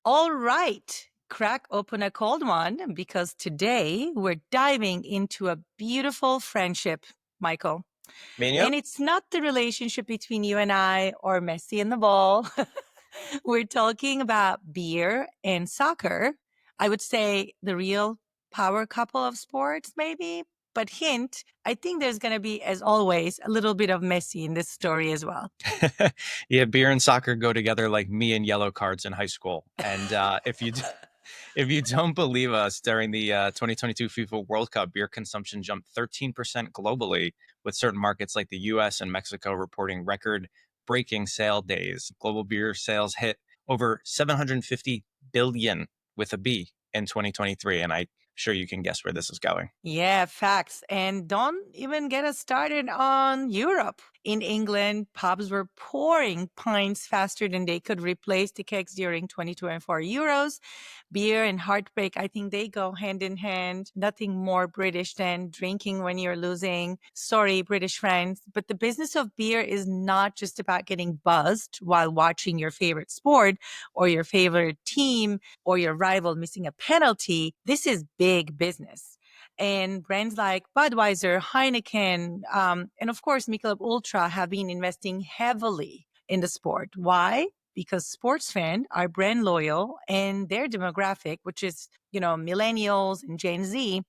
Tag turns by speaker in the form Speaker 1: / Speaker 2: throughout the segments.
Speaker 1: All right, crack open a cold one because today we're diving into a beautiful friendship, Michael.
Speaker 2: Me and you?
Speaker 1: And it's not the relationship between you and I or Messi and the ball. We're talking about beer and soccer. I would say the real power couple of sports, maybe. But hint, I think there's going to be, as always, a little bit of Messi in this story as well.
Speaker 2: Yeah, beer and soccer go together like me and yellow cards in high school. And if you don't believe us, during the 2022 FIFA World Cup, beer consumption jumped 13% globally, with certain markets like the U.S. and Mexico reporting record-breaking sale days. Global beer sales hit over 750 billion with a B in 2023, and I'm sure you can guess where this is going.
Speaker 1: Yeah, facts. And don't even get us started on Europe. In England, pubs were pouring pints faster than they could replace the kegs during 2024 Euros. Beer and heartbreak, I think they go hand in hand. Nothing more British than drinking when you're losing. Sorry, British friends. But the business of beer is not just about getting buzzed while watching your favorite sport or your favorite team or your rival missing a penalty. This is big business. And brands like Budweiser, Heineken, and of course, Michelob ULTRA have been investing heavily in the sport. Why? Because sports fans are brand loyal and their demographic, which is, millennials and Gen Z,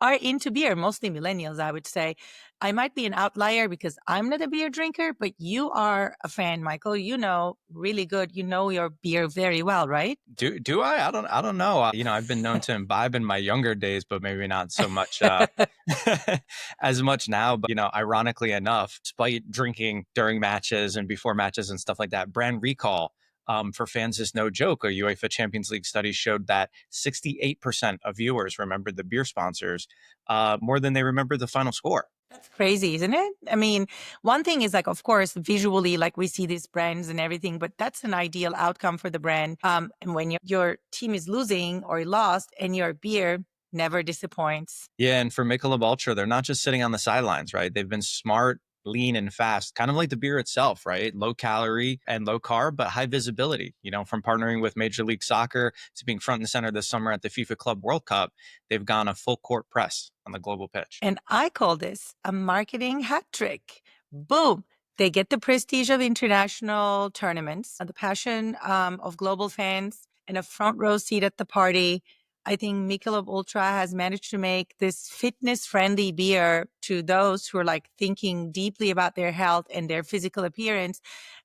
Speaker 1: are into beer, mostly millennials, I would say. I might be an outlier because I'm not a beer drinker, but you are a fan, Michael. You know really good. You know your beer very well, right?
Speaker 2: Do I? I don't know. I've been known to imbibe in my younger days, but maybe not so much as much now. But ironically enough, despite drinking during matches and before matches and stuff like that, brand recall for fans is no joke. A UEFA Champions League study showed that 68% of viewers remembered the beer sponsors more than they remembered the final score.
Speaker 1: That's crazy, isn't it? I mean, one thing is like, of course, visually, like we see these brands and everything, but that's an ideal outcome for the brand. And when your team is losing or lost and your beer never disappoints.
Speaker 2: Yeah, and for Michelob Ultra, they're not just sitting on the sidelines, right? They've been smart, lean, and fast, kind of like the beer itself, right? Low calorie and low carb, but high visibility. From partnering with Major League Soccer to being front and center this summer at the FIFA Club World Cup, they've gone a full court press on the global pitch.
Speaker 1: And I call this a marketing hat trick. Boom. They get the prestige of international tournaments, the passion of global fans, and a front row seat at the party. I think Michelob Ultra has managed to make this fitness-friendly beer to those who are like thinking deeply about their health and their physical appearance,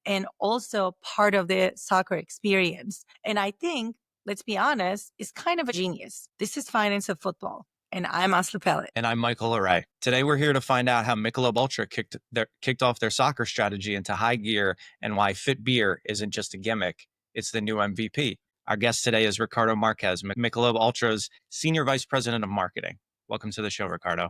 Speaker 1: and also part of the soccer experience. And I think, let's be honest, is kind of a genius. This is finance of football. And I'm Asli Pelit.
Speaker 2: And I'm Michael LoRé. Today, we're here to find out how Michelob Ultra kicked off their soccer strategy into high gear and why fit beer isn't just a gimmick, it's the new MVP. Our guest today is Ricardo Marques, Michelob Ultra's Senior Vice President of Marketing. Welcome to the show, Ricardo.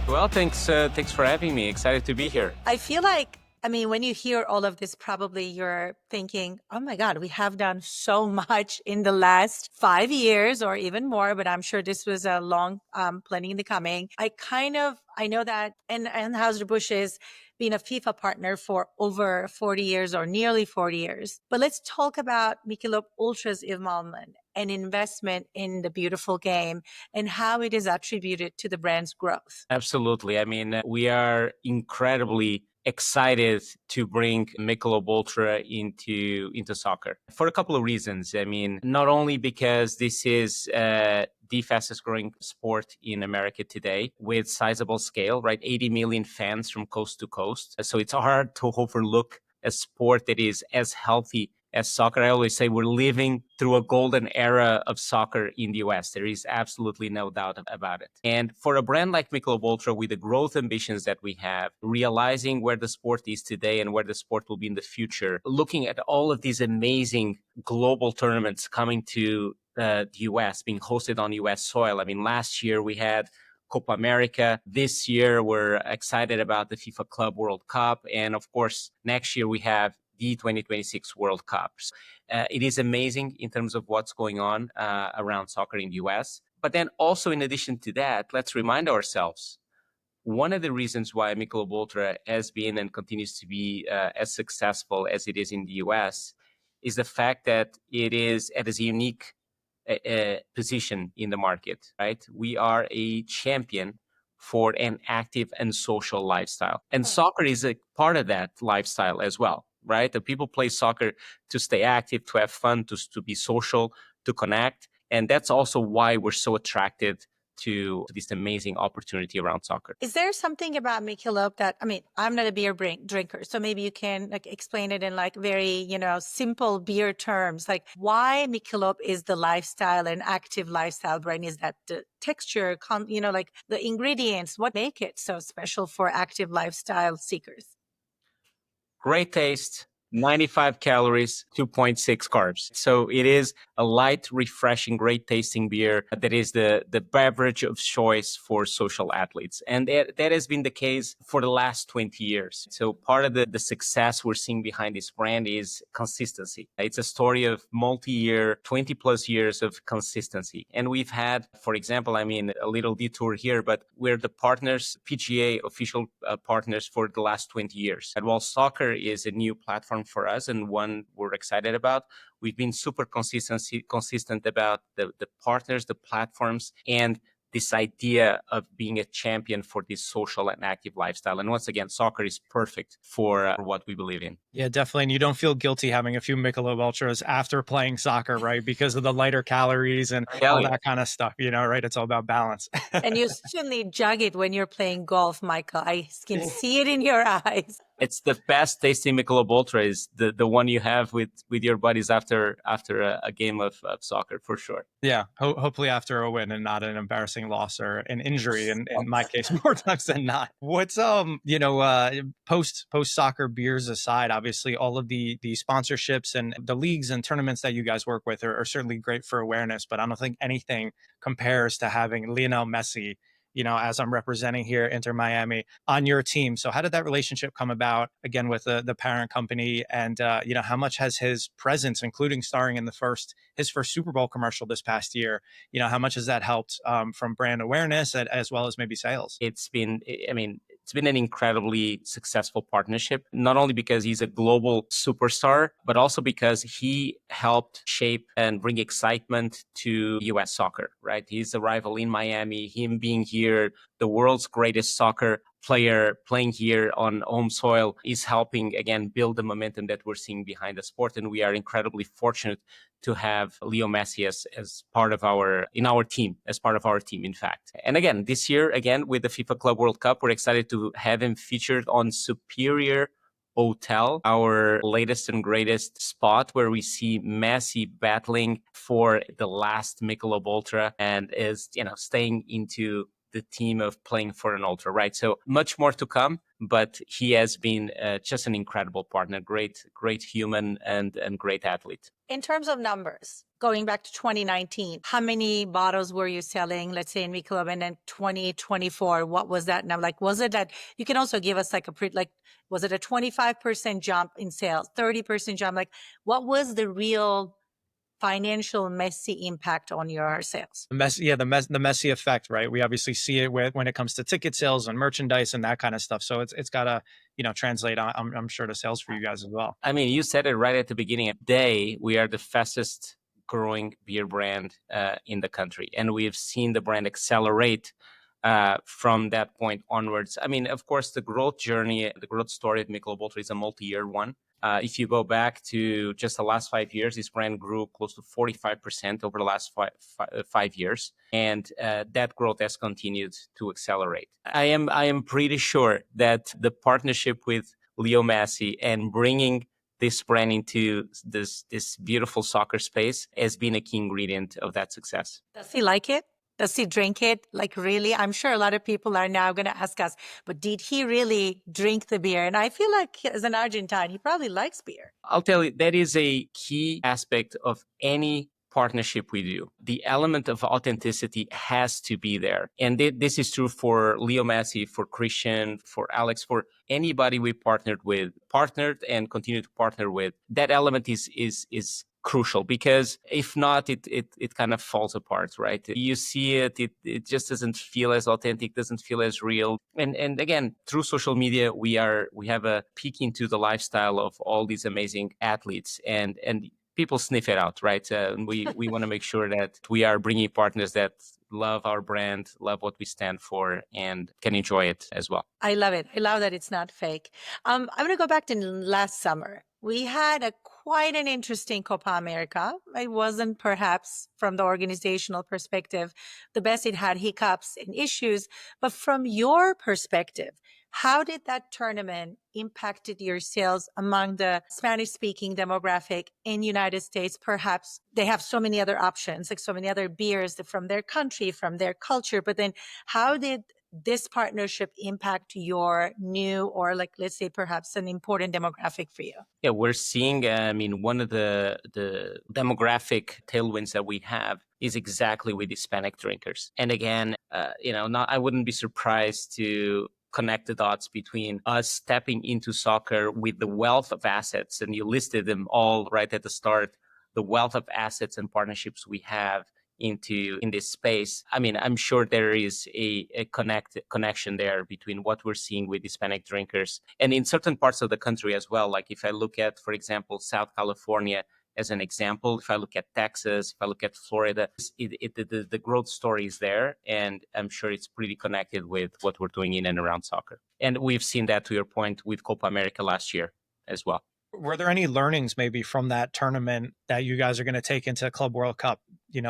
Speaker 3: Well, thanks for having me. Excited to be here.
Speaker 1: I feel like, when you hear all of this, probably you're thinking, oh my God, we have done so much in the last 5 years or even more, but I'm sure this was a long planning in the coming. I know that Anheuser-Busch has been a FIFA partner for over 40 years or nearly 40 years. But let's talk about Michelob Ultra's involvement and investment in the beautiful game and how it is attributed to the brand's growth.
Speaker 3: Absolutely. We are incredibly excited to bring Michelob Ultra into soccer for a couple of reasons. Not only because this is the fastest growing sport in America today with sizable scale, right? 80 million fans from coast to coast. So it's hard to overlook a sport that is as healthy as soccer. I always say we're living through a golden era of soccer in the US. There is absolutely no doubt about it. And for a brand like Michelob Ultra, with the growth ambitions that we have, realizing where the sport is today and where the sport will be in the future, looking at all of these amazing global tournaments coming to the US, being hosted on US soil. Last year we had Copa America. This year, we're excited about the FIFA Club World Cup. And of course, next year we have the 2026 World Cups. It is amazing in terms of what's going on around soccer in the US. But then also, in addition to that, let's remind ourselves one of the reasons why Michelob ULTRA has been and continues to be as successful as it is in the US is the fact that it is at a unique position in the market, right? We are a champion for an active and social lifestyle. And soccer is a part of that lifestyle as well, right? The people play soccer to stay active, to have fun, to be social, to connect. And that's also why we're so attracted to this amazing opportunity around soccer.
Speaker 1: Is there something about Michelob that, I mean, I'm not a beer drinker, so maybe you can like explain it in like very, simple beer terms, like why Michelob is the lifestyle and active lifestyle brand? Is that the texture, like the ingredients, what make it so special for active lifestyle seekers?
Speaker 3: Great taste, 95 calories, 2.6 carbs. So it is a light, refreshing, great tasting beer that is the beverage of choice for social athletes. And that has been the case for the last 20 years. So part of the success we're seeing behind this brand is consistency. It's a story of multi-year, 20 plus years of consistency. And we've had, for example, a little detour here, but we're the partners, PGA official partners for the last 20 years. And while soccer is a new platform for us and one we're excited about, we've been super consistent about the partners, the platforms, and this idea of being a champion for this social and active lifestyle. And once again, soccer is perfect for what we believe in.
Speaker 2: Yeah, definitely. And you don't feel guilty having a few Michelob Ultras after playing soccer, right? Because of the lighter calories and all that kind of stuff, right? It's all about balance.
Speaker 1: And you certainly jug it when you're playing golf, Michael. I can see it in your eyes.
Speaker 3: It's the best tasting Michelob ULTRA is the one you have with your buddies after a game of soccer, for sure.
Speaker 2: Yeah, hopefully after a win and not an embarrassing loss or an injury. In my case, more times than not. What's post soccer beers aside, obviously all of the sponsorships and the leagues and tournaments that you guys work with are certainly great for awareness. But I don't think anything compares to having Lionel Messi, as I'm representing here, Inter Miami, on your team. So how did that relationship come about, again, with the parent company? And, how much has his presence, including starring in his first Super Bowl commercial this past year, how much has that helped from brand awareness as well as maybe sales?
Speaker 3: It's been an incredibly successful partnership, not only because he's a global superstar, but also because he helped shape and bring excitement to US soccer, right? His arrival in Miami, him being here, the world's greatest soccer player playing here on home soil is helping, again, build the momentum that we're seeing behind the sport. And we are incredibly fortunate to have Leo Messi as part of our team, in fact. And again, this year, again, with the FIFA Club World Cup, we're excited to have him featured on Superior Hotel, our latest and greatest spot where we see Messi battling for the last Michelob ULTRA and is, staying into the team of playing for an ultra, right? So much more to come, but he has been just an incredible partner, great human and great athlete.
Speaker 1: In terms of numbers, going back to 2019, how many bottles were you selling, let's say in Michelob, and then 2024, what was that number? Like, was it that, you can also give us like was it a 25% jump in sales, 30% jump? Like, what was the real financial Messi impact on your sales?
Speaker 2: The Messi effect, right? We obviously see it when it comes to ticket sales and merchandise and that kind of stuff. So it's got to, translate, I'm sure, to sales for you guys as well.
Speaker 3: You said it right at the beginning. Today, we are the fastest growing beer brand in the country. And we've seen the brand accelerate from that point onwards. Of course, the growth journey, the growth story of Michelob ULTRA is a multi-year one. If you go back to just the last 5 years, this brand grew close to 45% over the last 5 years. And that growth has continued to accelerate. I am pretty sure that the partnership with Leo Messi and bringing this brand into this beautiful soccer space has been a key ingredient of that success.
Speaker 1: Does he like it? Does he drink it? Like, really? I'm sure a lot of people are now going to ask us, but did he really drink the beer? And I feel like as an Argentine, he probably likes beer.
Speaker 3: I'll tell you, that is a key aspect of any partnership we do. The element of authenticity has to be there. And this is true for Leo Messi, for Christian, for Alex, for anybody we partnered and continue to partner with. That element is crucial, because if not, it kind of falls apart, right? You see it just doesn't feel as authentic, doesn't feel as real. And again, through social media, we have a peek into the lifestyle of all these amazing athletes, and people sniff it out, right? And we want to make sure that we are bringing partners that love our brand, love what we stand for, and can enjoy it as well.
Speaker 1: I love it. I love that it's not fake. I'm going to go back to last summer. We had quite an interesting Copa America. It wasn't perhaps from the organizational perspective the best. It had hiccups and issues. But from your perspective, how did that tournament impacted your sales among the Spanish-speaking demographic in United States? Perhaps they have so many other options, like so many other beers from their country, from their culture. But then how did this partnership impact your new, or like, let's say perhaps an important demographic for you?
Speaker 3: Yeah, we're seeing, one of the demographic tailwinds that we have is exactly with Hispanic drinkers. And again, I wouldn't be surprised to connect the dots between us stepping into soccer with the wealth of assets, and you listed them all right at the start, the wealth of assets and partnerships we have in this space. I mean, I'm sure there is a connection there between what we're seeing with Hispanic drinkers and in certain parts of the country as well. Like if I look at, for example, South California as an example, if I look at Texas, if I look at Florida, the growth story is there, and I'm sure it's pretty connected with what we're doing in and around soccer. And we've seen that, to your point, with Copa America last year as well.
Speaker 2: Were there any learnings maybe from that tournament that you guys are going to take into Club World Cup,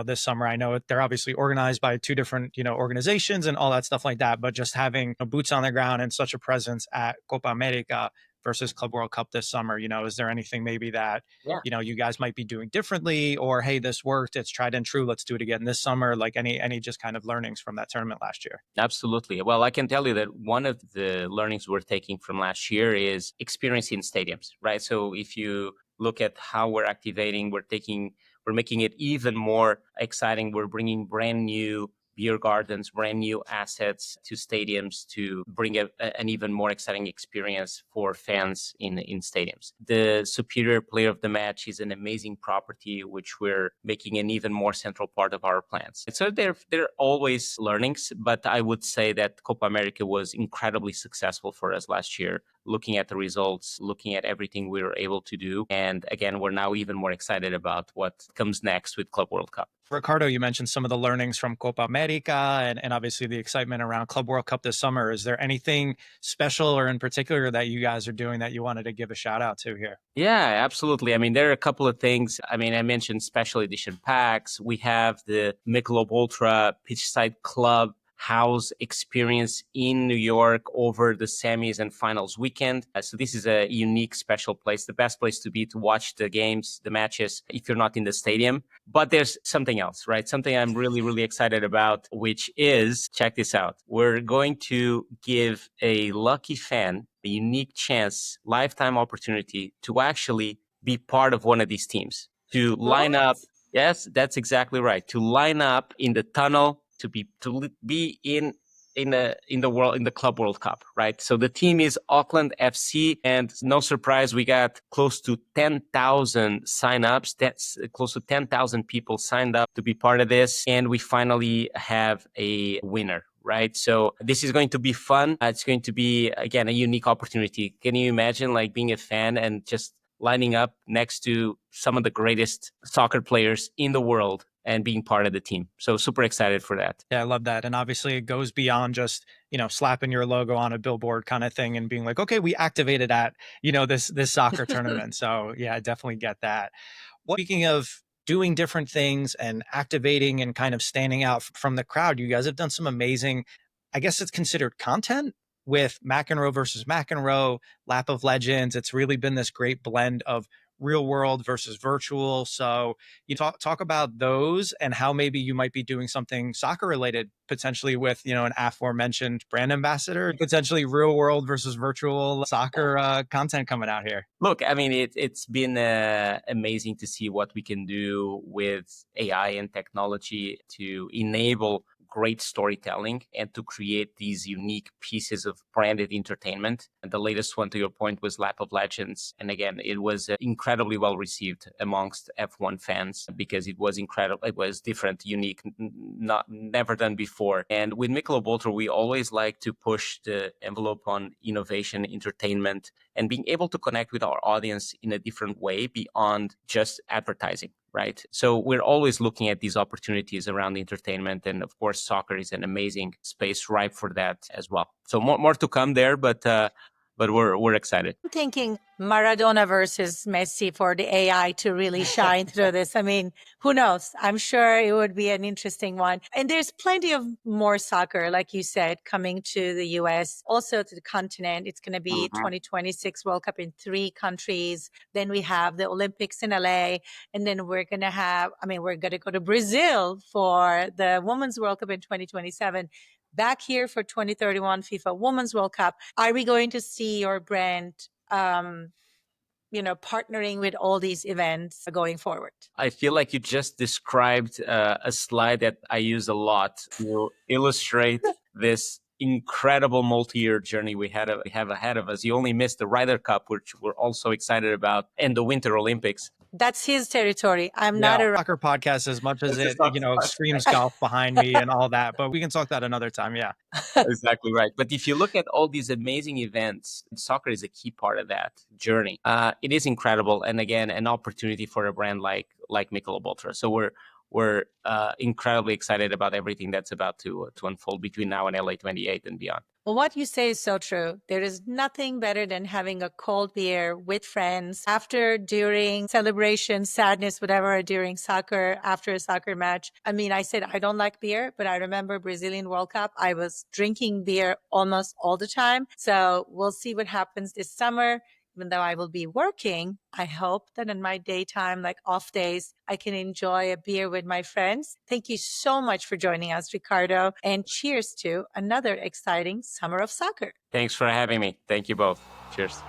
Speaker 2: this summer? I know they're obviously organized by two different, organizations and all that stuff like that, but just having boots on the ground and such a presence at Copa America versus Club World Cup this summer, is there anything maybe that, you guys might be doing differently, or, hey, this worked, it's tried and true, let's do it again this summer? Like any just kind of learnings from that tournament last year?
Speaker 3: Absolutely. Well, I can tell you that one of the learnings we're taking from last year is experience in stadiums, right? So if you look at how we're activating, we're making it even more exciting. We're bringing brand new beer gardens, brand new assets to stadiums to bring an even more exciting experience for fans in stadiums. The Superior Player of the Match is an amazing property, which we're making an even more central part of our plans. So there are always learnings, but I would say that Copa America was incredibly successful for us last year, looking at the results, looking at everything we were able to do. And again, we're now even more excited about what comes next with Club World Cup.
Speaker 2: Ricardo, you mentioned some of the learnings from Copa America and obviously the excitement around Club World Cup this summer. Is there anything special or in particular that you guys are doing that you wanted to give a shout out to here?
Speaker 3: Yeah, absolutely. I mean, there are a couple of things. I mean, I mentioned special edition packs. We have the Michelob ULTRA Pitchside Club house experience in New York over the semis and finals weekend. So this is a unique, special place, the best place to be to watch the games, the matches, if you're not in the stadium. But there's something else, right? Something I'm really, really excited about, which is, check this out. We're going to give a lucky fan a unique chance, lifetime opportunity to actually be part of one of these teams, to line up. Yes, that's exactly right. To line up in the tunnel, to be in the Club World Cup, right? So the team is Auckland FC, and no surprise, we got close to 10,000 signups. That's close to 10,000 people signed up to be part of this, and we finally have a winner. Right. So this is going to be fun. It's going to be, again, a unique opportunity. Can you imagine like being a fan and just lining up next to some of the greatest soccer players in the world and being part of the team? So super excited for that.
Speaker 2: Yeah, I love that. And obviously it goes beyond just, slapping your logo on a billboard kind of thing and being like, okay, we activated at, this soccer tournament. So yeah, I definitely get that. Speaking of doing different things and activating and kind of standing out from the crowd, you guys have done some amazing, I guess it's considered content, with McEnroe versus McEnroe, Lap of Legends. It's really been this great blend of real world versus virtual. So you talk about those and how maybe you might be doing something soccer related, potentially with, an aforementioned brand ambassador, potentially real world versus virtual soccer content coming out here.
Speaker 3: Look, I mean, it's been amazing to see what we can do with AI and technology to enable great storytelling and to create these unique pieces of branded entertainment. And the latest one, to your point, was Lap of Legends. And again, it was incredibly well received amongst F1 fans because it was incredible. It was different, unique, never done before. And with Michelob ULTRA, we always like to push the envelope on innovation, entertainment, and being able to connect with our audience in a different way beyond just advertising, right? So we're always looking at these opportunities around entertainment. And of course, soccer is an amazing space ripe for that as well. So more to come there, but we're excited.
Speaker 1: I'm thinking Maradona versus Messi for the AI to really shine through this. I mean, who knows? I'm sure it would be an interesting one. And there's plenty of more soccer, like you said, coming to the US, also to the continent. It's going to be 2026 World Cup in 3 countries. Then we have the Olympics in LA. And then we're going to go to Brazil for the Women's World Cup in 2027. Back here for 2031 FIFA Women's World Cup. Are we going to see your brand, partnering with all these events going forward?
Speaker 3: I feel like you just described a slide that I use a lot to illustrate this incredible multi-year journey we have ahead of us. You only missed the Ryder Cup, which we're also excited about, and the Winter Olympics.
Speaker 1: That's his territory. I'm not a
Speaker 2: soccer podcast as much as it,
Speaker 3: Podcast.
Speaker 2: screams golf behind me and all that, but we can talk that another time. Yeah.
Speaker 3: Exactly right. But if you look at all these amazing events, soccer is a key part of that journey. It is incredible. And again, an opportunity for a brand like Michelob ULTRA. So we're incredibly excited about everything that's about to unfold between now and LA 28 and beyond.
Speaker 1: Well, what you say is so true. There is nothing better than having a cold beer with friends after, during celebration, sadness, whatever, during soccer, after a soccer match. I mean, I said I don't like beer, but I remember Brazilian World Cup. I was drinking beer almost all the time. So we'll see what happens this summer. Even though I will be working, I hope that in my daytime, like off days, I can enjoy a beer with my friends. Thank you so much for joining us, Ricardo, and cheers to another exciting summer of soccer.
Speaker 3: Thanks for having me. Thank you both. Cheers.